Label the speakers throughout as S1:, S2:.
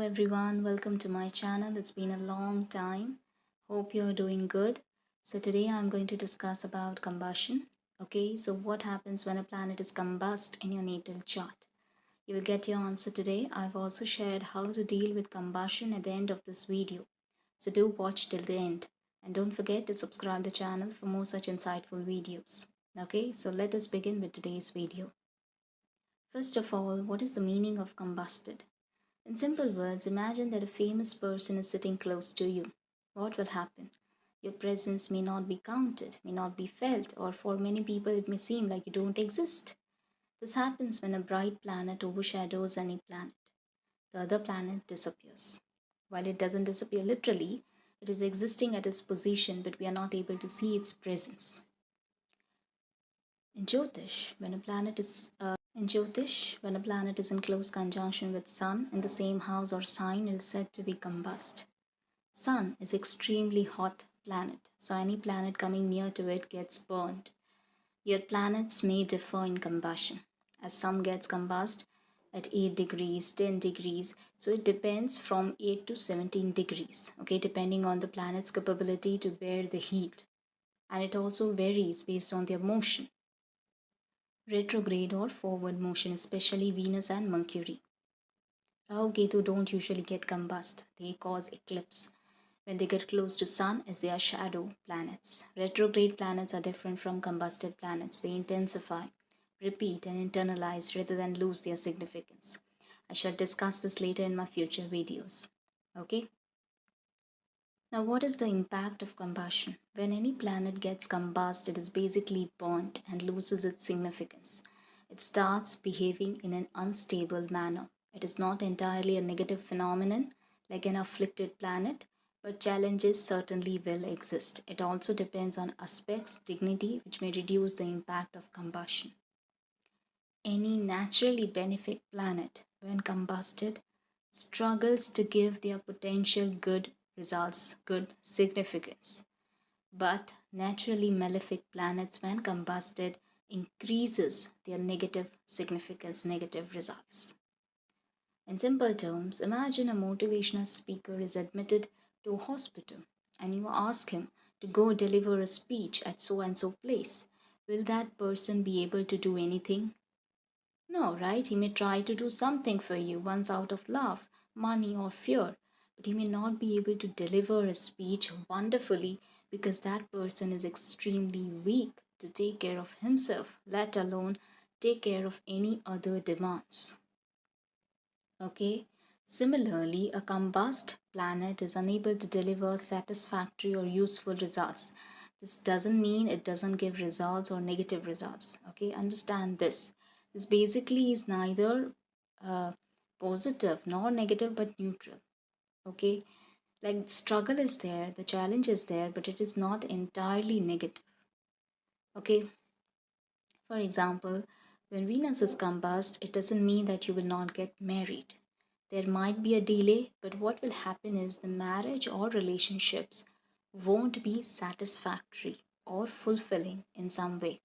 S1: everyone, welcome to my channel. It's been a long time. Hope you're doing good. So today I'm going to discuss about combustion. Okay, so what happens when a planet is combust in your natal chart? You will get your answer today. I've also shared how to deal with combustion at the end of this video. So do watch till the end. And don't forget to subscribe the channel for more such insightful videos. Okay, so let us begin with today's video. First of all, what is the meaning of combusted? In simple words, imagine that a famous person is sitting close to you. What will happen? Your presence may not be counted, may not be felt, or for many people it may seem like you don't exist. This happens when a bright planet overshadows any planet. The other planet disappears. While it doesn't disappear literally, it is existing at its position, but we are not able to see its presence. In Jyotish, when a planet is in close conjunction with Sun in the same house or sign, it is said to be combust. Sun is extremely hot planet, so any planet coming near to it gets burnt. Yet planets may differ in combustion, as some gets combust at 8 degrees, 10 degrees, so it depends from 8 to 17 degrees, okay, depending on the planet's capability to bear the heat. And it also varies based on their motion, retrograde or forward motion, especially Venus and Mercury. Rahu Ketu don't usually get combust, they cause eclipse when they get close to Sun, as they are shadow planets. Retrograde planets are different from combusted planets. They intensify, repeat, and internalize rather than lose their significance. I shall discuss this later in my future videos. Okay? Now, what is the impact of combustion? When any planet gets combust, it is basically burnt and loses its significance. It starts behaving in an unstable manner. It is not entirely a negative phenomenon like an afflicted planet, but challenges certainly will exist. It also depends on aspects, dignity, which may reduce the impact of combustion. Any naturally benefic planet, when combusted, struggles to give their potential good results good significance. But naturally malefic planets, when combusted, increases their negative significance, negative results. In simple terms, imagine a motivational speaker is admitted to a hospital and you ask him to go deliver a speech at so and so place. Will that person be able to do anything? No, right? He may try to do something for you once out of love, money, or fear, but he may not be able to deliver a speech wonderfully because that person is extremely weak to take care of himself, let alone take care of any other demands. Okay? Similarly, a combust planet is unable to deliver satisfactory or useful results. This doesn't mean it doesn't give results or negative results. Okay, understand this. This basically is neither positive nor negative but neutral. Okay, like struggle is there, the challenge is there, but it is not entirely negative. Okay, for example, when Venus is combust, it doesn't mean that you will not get married. There might be a delay, but what will happen is the marriage or relationships won't be satisfactory or fulfilling in some way.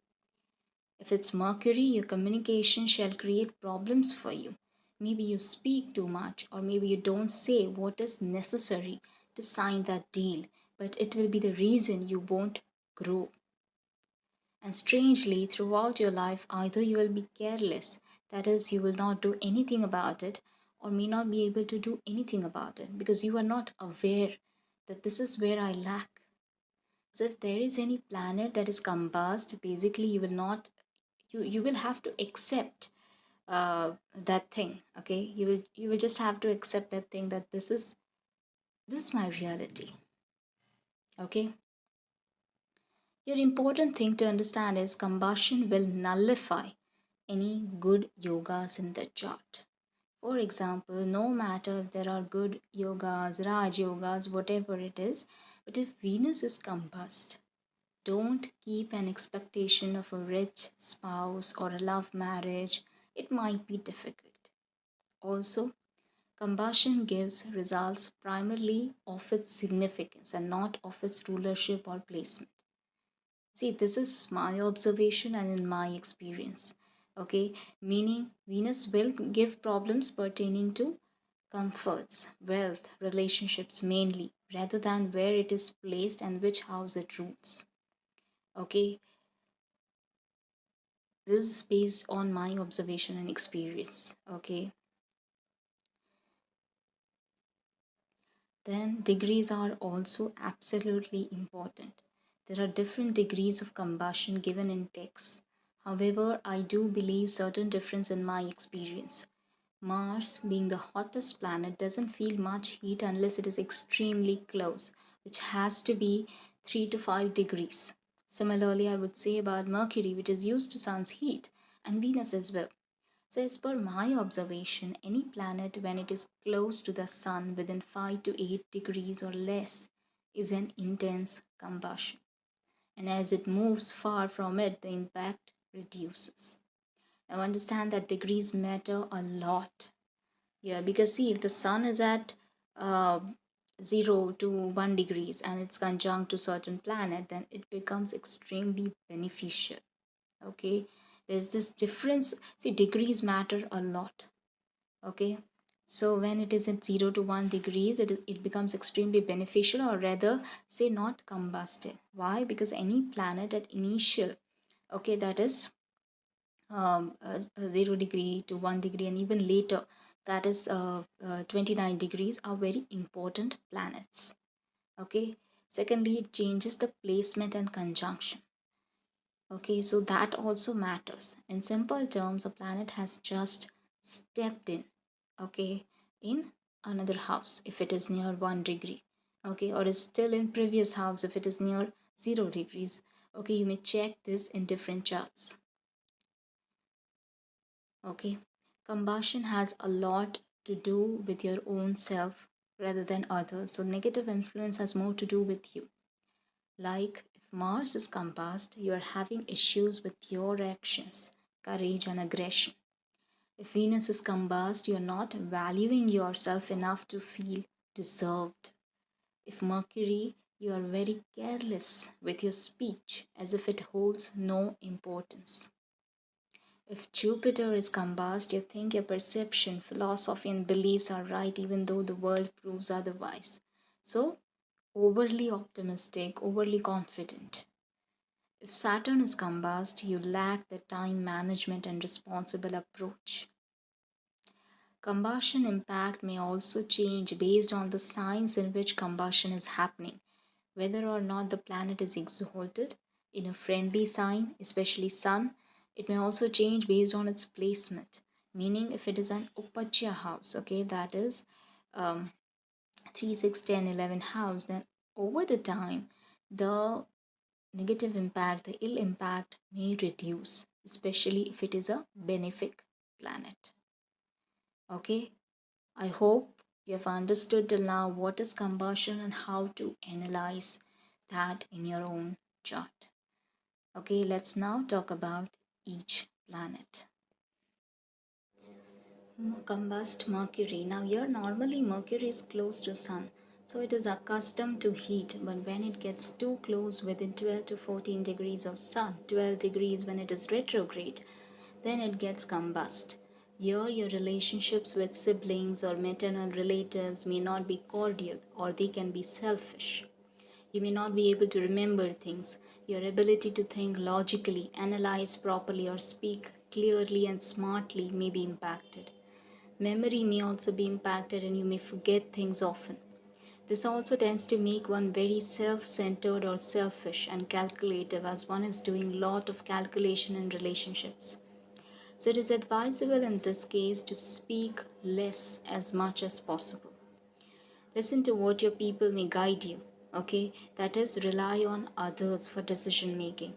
S1: If it's Mercury, your communication shall create problems for you. Maybe you speak too much, or maybe you don't say what is necessary to sign that deal, but it will be the reason you won't grow. And strangely, throughout your life, either you will be careless, that is, you will not do anything about it, or may not be able to do anything about it because you are not aware that this is where I lack. So, if there is any planet that is combust, basically you will have to accept that thing. Okay, you will just have to accept that thing that this is my reality. Okay. Your important thing to understand is combustion will nullify any good yogas in the chart. For example, no matter if there are good yogas, Raj yogas, whatever it is, but if Venus is combust, don't keep an expectation of a rich spouse or a love marriage. It might be difficult. Also, combustion gives results primarily of its significance and not of its rulership or placement. See, this is my observation and in my experience. Okay, meaning Venus will give problems pertaining to comforts, wealth, relationships mainly, rather than where it is placed and which house it rules. Okay, this is based on my observation and experience. Okay, then degrees are also absolutely important. There are different degrees of combustion given in texts. However, I do believe certain difference in my experience. Mars, being the hottest planet, doesn't feel much heat unless it is extremely close, which has to be 3 to 5 degrees. Similarly, I would say about Mercury, which is used to sun's heat, and Venus as well. So, as per my observation, any planet, when it is close to the sun within 5 to 8 degrees or less, is an intense combustion. And as it moves far from it, the impact reduces. Now, understand that degrees matter a lot. Yeah, because see, if the sun is at uh, 0 to 1 degrees and it's conjunct to certain planet, then it becomes extremely beneficial. Okay, there's this difference. See, degrees matter a lot. Okay, so when it is at 0 to 1 degrees, it becomes extremely beneficial, or rather say not combusted. Why? Because any planet at initial, okay, that is 0 degree to 1 degree, and even later, that is 29 degrees, are very important planets. Okay, secondly, it changes the placement and conjunction. Okay, so that also matters. In simple terms, a planet has just stepped in, okay, in another house if it is near 1 degree, okay, or is still in previous house if it is near 0 degrees. Okay, you may check this in different charts. Okay, combustion has a lot to do with your own self rather than others. So negative influence has more to do with you. Like if Mars is combust, you are having issues with your actions, courage, and aggression. If Venus is combust, you are not valuing yourself enough to feel deserved. If Mercury, you are very careless with your speech as if it holds no importance. If Jupiter is combust, you think your perception, philosophy, and beliefs are right even though the world proves otherwise. So, overly optimistic, overly confident. If Saturn is combust, you lack the time management and responsible approach. Combustion impact may also change based on the signs in which combustion is happening, whether or not the planet is exalted in a friendly sign, especially Sun. It may also change based on its placement, meaning if it is an Upachya house, okay, that is 3, 6, 10, 11 house, then over the time, the negative impact, the ill impact may reduce, especially if it is a benefic planet. Okay, I hope you have understood till now what is combustion and how to analyze that in your own chart. Okay, let's now talk about each planet. Combust Mercury. Now here normally Mercury is close to Sun, so it is accustomed to heat, but when it gets too close within 12 to 14 degrees of Sun, 12 degrees when it is retrograde, then it gets combust. Here your relationships with siblings or maternal relatives may not be cordial, or they can be selfish. You may not be able to remember things. Your ability to think logically, analyze properly, or speak clearly and smartly may be impacted. Memory may also be impacted and you may forget things often. This also tends to make one very self-centered or selfish and calculative, as one is doing a lot of calculation in relationships. So it is advisable in this case to speak less as much as possible. Listen to what your people may guide you, okay? That is, rely on others for decision making.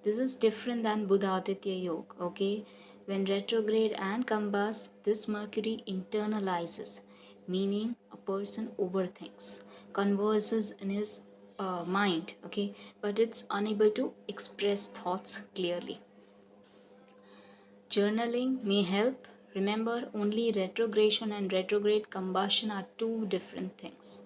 S1: This is different than Buddha-Aditya Yoga, okay? When retrograde and combust, this Mercury internalizes, meaning a person overthinks, converses in his mind, okay? But it's unable to express thoughts clearly. Journaling may help. Remember, only retrogression and retrograde combustion are two different things.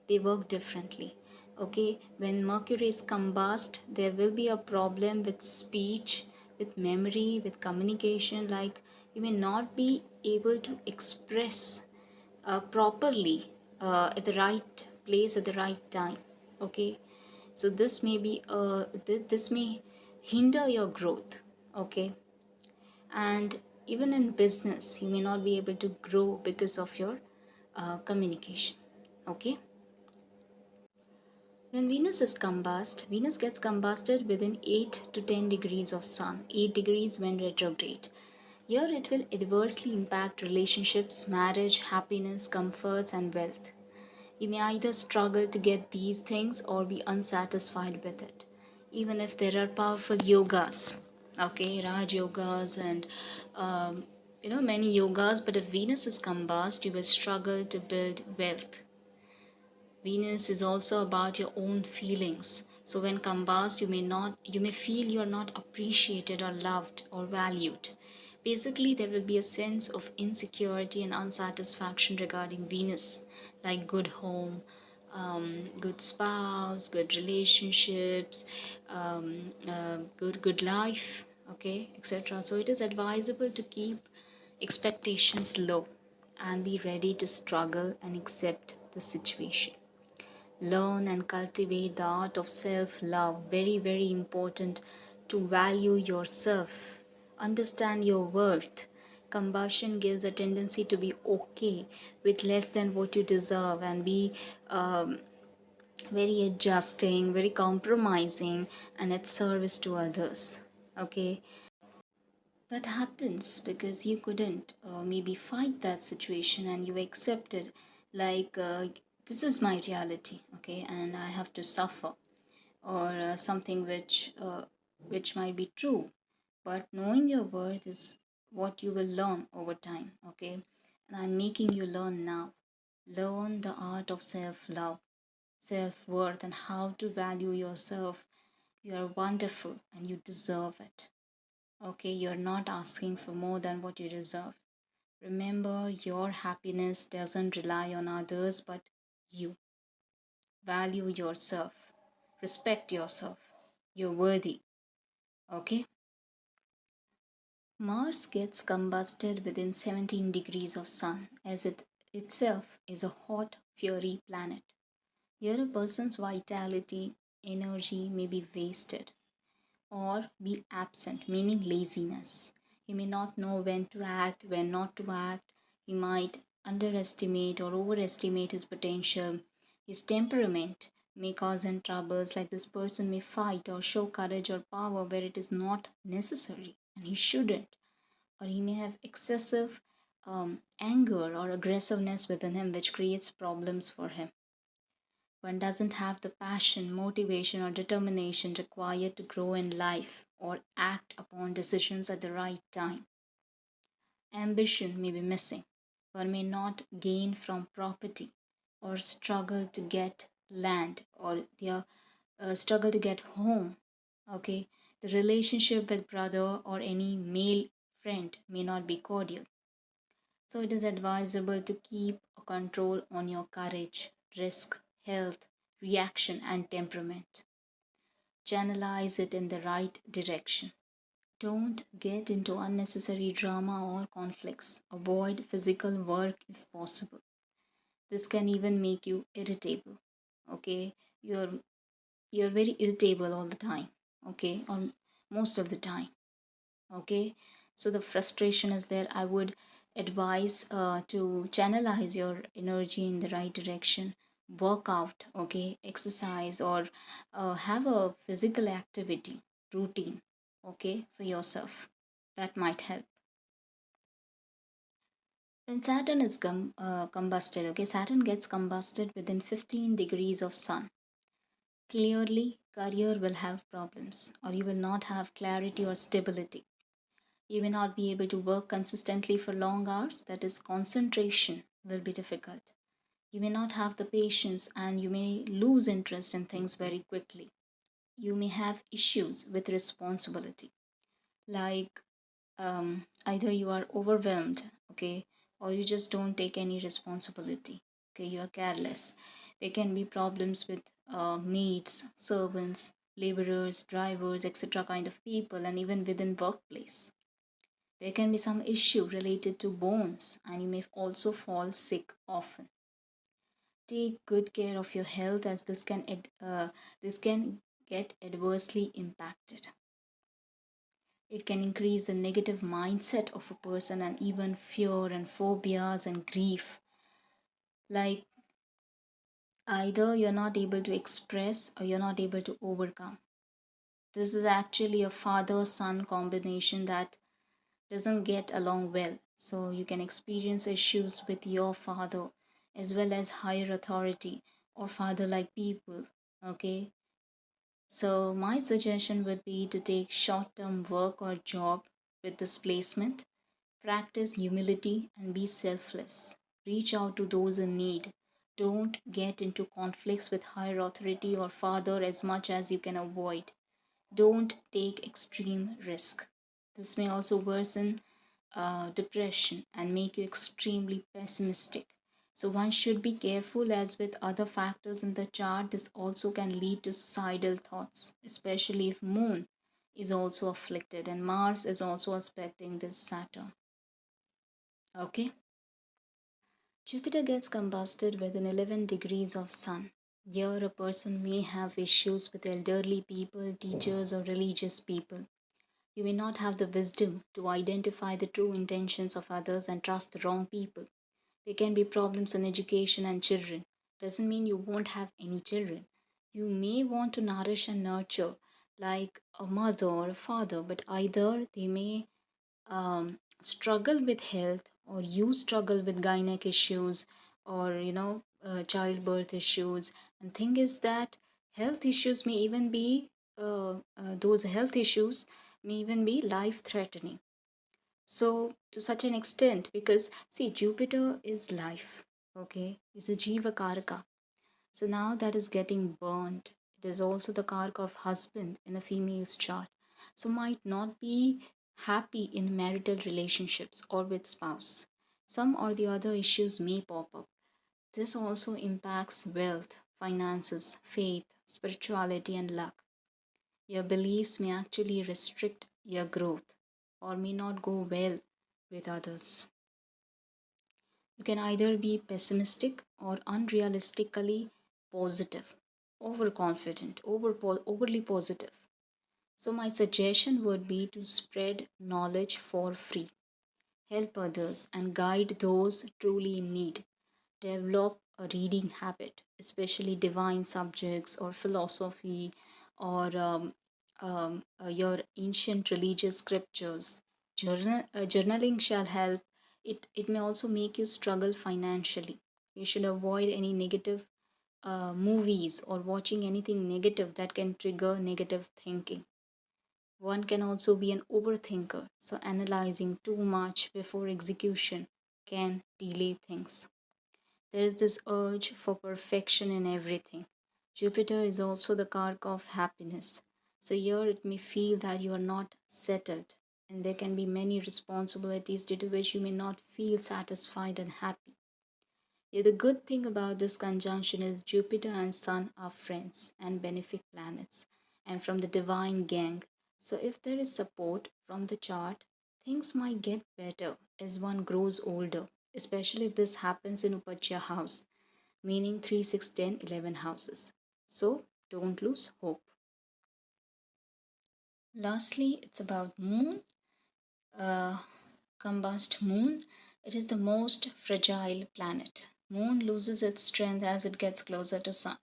S1: They work differently. Okay, when Mercury is combust, there will be a problem with speech, with memory, with communication. Like you may not be able to express properly, at the right place at the right time. Okay, so this may be this may hinder your growth. Okay, and even in business you may not be able to grow because of your communication. Okay, when Venus gets combusted within 8 to 10 degrees of Sun, 8 degrees when retrograde. Here it will adversely impact relationships, marriage, happiness, comforts, and wealth. You may either struggle to get these things or be unsatisfied with it. Even if there are powerful yogas, okay, Raj yogas and many yogas, but if Venus is combust, you will struggle to build wealth. Venus is also about your own feelings. So when combust, you may feel you're not appreciated or loved or valued. Basically, there will be a sense of insecurity and unsatisfaction regarding Venus, like good home, good spouse, good relationships, good life, okay, etc. So it is advisable to keep expectations low and be ready to struggle and accept the situation. Learn and cultivate the art of self love. Very, very important to value yourself, understand your worth. Combustion gives a tendency to be okay with less than what you deserve and be um, very adjusting, very compromising, and at service to others. Okay, that happens because you couldn't maybe fight that situation and you accepted, like, this is my reality, okay, and I have to suffer, or something which might be true, but knowing your worth is what you will learn over time. Okay, and I'm making you learn now. Learn the art of self love, self worth, and how to value yourself. You are wonderful and you deserve it. Okay, you're not asking for more than what you deserve. Remember, your happiness doesn't rely on others but you. Value yourself, respect yourself. You're worthy. Okay? Mars gets combusted within 17 degrees of Sun, as it itself is a hot, fiery planet. Here, a person's vitality, energy may be wasted or be absent, meaning laziness. He may not know when to act, when not to act. He might underestimate or overestimate his potential. His temperament may cause him troubles, like this person may fight or show courage or power where it is not necessary and he shouldn't. Or he may have excessive anger or aggressiveness within him, which creates problems for him. One doesn't have the passion, motivation, or determination required to grow in life or act upon decisions at the right time. Ambition may be missing. One may not gain from property or struggle to get land, or their struggle to get home. Okay, the relationship with brother or any male friend may not be cordial. So it is advisable to keep a control on your courage, risk, health, reaction, and temperament. Channelize it in the right direction. Don't get into unnecessary drama or conflicts. Avoid physical work if possible. This can even make you irritable. Okay, you're very irritable all the time. Okay, or most of the time. Okay, so the frustration is there. I would advise to channelize your energy in the right direction. Work out, okay, exercise, or have a physical activity routine, okay, for yourself. That might help. When Saturn is combusted, okay, Saturn gets combusted within 15 degrees of Sun. Clearly, career will have problems, or you will not have clarity or stability. You may not be able to work consistently for long hours, that is, concentration will be difficult. You may not have the patience and you may lose interest in things very quickly. You may have issues with responsibility, like either you are overwhelmed, okay, or you just don't take any responsibility, okay, you are careless. There can be problems with maids, servants, laborers, drivers, etc., kind of people, and even within workplace There can be some issue related to bones, and you may also fall sick often. Take good care of your health, as this can get adversely impacted. It can increase the negative mindset of a person, and even fear and phobias and grief. Like, either you're not able to express or you're not able to overcome. This is actually a father son combination that doesn't get along well. So you can experience issues with your father as well as higher authority or father like people. Okay. So my suggestion would be to take short term work or job with this placement. Practice humility and be selfless. Reach out to those in need. Don't get into conflicts with higher authority or father as much as you can avoid. Don't take extreme risk. This may also worsen depression and make you extremely pessimistic. So one should be careful, as with other factors in the chart, this also can lead to suicidal thoughts, especially if Moon is also afflicted and Mars is also aspecting this Saturn. Okay. Jupiter gets combusted within 11 degrees of Sun. Here, a person may have issues with elderly people, teachers, or religious people. You may not have the wisdom to identify the true intentions of others and trust the wrong people. There can be problems in education and children. Doesn't mean you won't have any children. You may want to nourish and nurture like a mother or a father, but either they may struggle with health, or you struggle with gynec issues, or childbirth issues. And thing is that health issues may even be those health issues may even be life threatening. So to such an extent, because see, Jupiter is life, okay, is a jiva karaka. So now that is getting burnt. It is also the kark of husband in a female's chart. So might not be happy in marital relationships or with spouse. Some or the other issues may pop up. This also impacts wealth, finances, faith, spirituality, and luck. Your beliefs may actually restrict your growth or may not go well with others. You can either be pessimistic or unrealistically positive, overconfident, overly positive. So, my suggestion would be to spread knowledge for free, help others, and guide those truly in need. Develop a reading habit, especially divine subjects or philosophy, or your ancient religious scriptures. Journaling shall help. It may also make you struggle financially. You should avoid any negative movies or watching anything negative that can trigger negative thinking. One can also be an overthinker, so analyzing too much before execution can delay things. There is this urge for perfection in everything. Jupiter is also the kark of happiness. So here it may feel that you are not settled, and there can be many responsibilities due to which you may not feel satisfied and happy. Yeah, the good thing about this conjunction is Jupiter and Sun are friends and benefic planets and from the divine gang. So if there is support from the chart, things might get better as one grows older, especially if this happens in Upachya house, meaning 3, 6, 10, 11 houses. So don't lose hope. Lastly, it's about moon. Uh, Combust moon. It is the most fragile planet. Moon loses its strength as it gets closer to sun.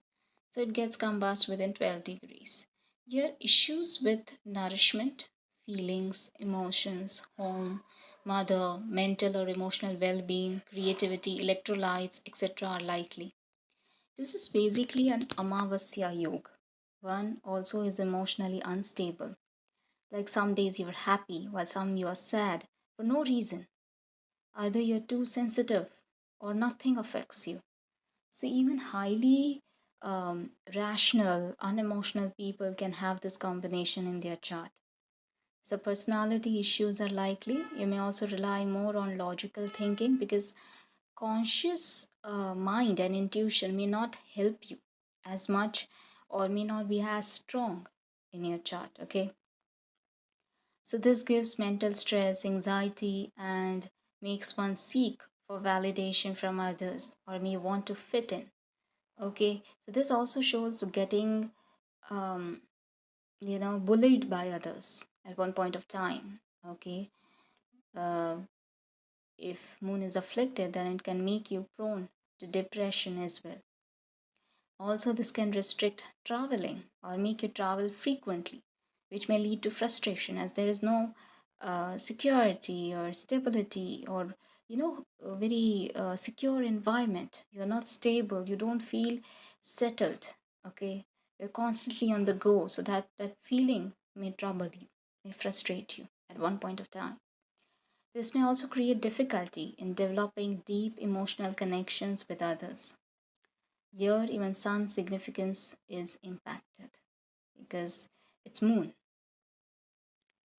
S1: So it gets combust within 12 degrees. Here issues with nourishment, feelings, emotions, home, mother, mental or emotional well-being, creativity, electrolytes, etc. are likely. This is basically an Amavasya yoga. One also is emotionally unstable. Like some days you are happy while some you are sad for no reason. Either you're too sensitive or nothing affects you. So even highly rational, unemotional people can have this combination in their chart. So personality issues are likely. You may also rely more on logical thinking because conscious mind and intuition may not help you as much or may not be as strong in your chart. Okay. So this gives mental stress, anxiety, and makes one seek for validation from others or may want to fit in. Okay, so this also shows getting um, bullied by others at one point of time. Okay, uh, if moon is afflicted, then it can make you prone to depression as well. Also, this can restrict traveling or make you travel frequently, which may lead to frustration as there is no security or stability or a very secure environment. You're not stable. You don't feel settled. Okay, you're constantly on the go, so that feeling may trouble you, may frustrate you at one point of time. This may also create difficulty in developing deep emotional connections with others. Here, even sun's significance is impacted because it's moon.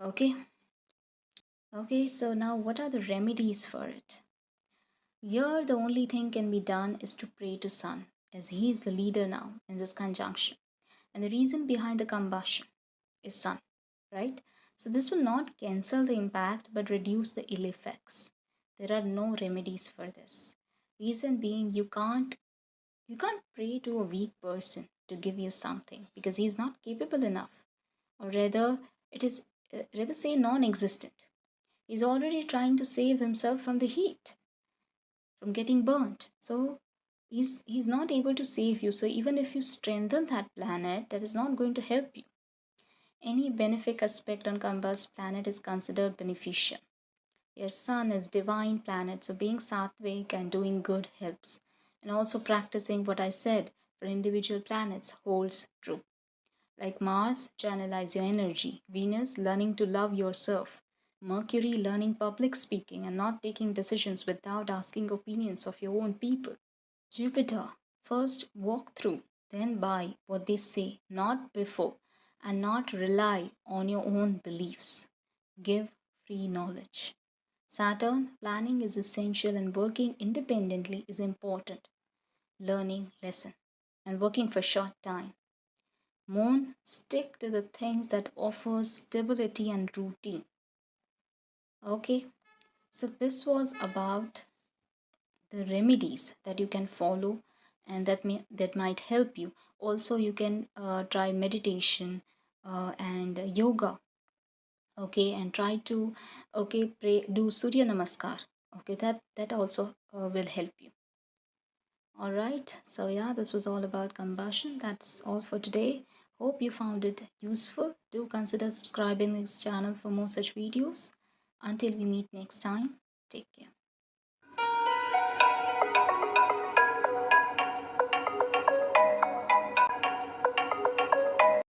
S1: Okay, okay, so now what are the remedies for it? Here, the only thing can be done is to pray to sun, as he is the leader now in this conjunction. And the reason behind the combustion is sun, right? So this will not cancel the impact but reduce the ill effects. There are no remedies for this. Reason being, you can't pray to a weak person to give you something because he's not capable enough, or rather, it is rather say non-existent. He's already trying to save himself from the heat, from getting burnt. So he's not able to save you. So even if you strengthen that planet, that is not going to help you. Any benefic aspect on Combust planet is considered beneficial. Your sun is divine planet, so being sattvic and doing good helps. And also practicing what I said for individual planets holds true. Like Mars, channelize your energy. Venus, learning to love yourself. Mercury, learning public speaking and not taking decisions without asking opinions of your own people. Jupiter, first walk through, then buy what they say, not before, and not rely on your own beliefs. Give free knowledge. Saturn, planning is essential and working independently is important. Learning lesson and working for short time. Moon, stick to the things that offer stability and routine. Okay, so this was about the remedies that you can follow and that might help you. Also, you can try meditation and yoga. Okay, and try to pray, do Surya Namaskar. Okay, that also will help you. All right, so yeah, this was all about combustion. That's all for today. Hope you found it useful. Do consider subscribing this channel for more such videos. Until we meet next time, take care.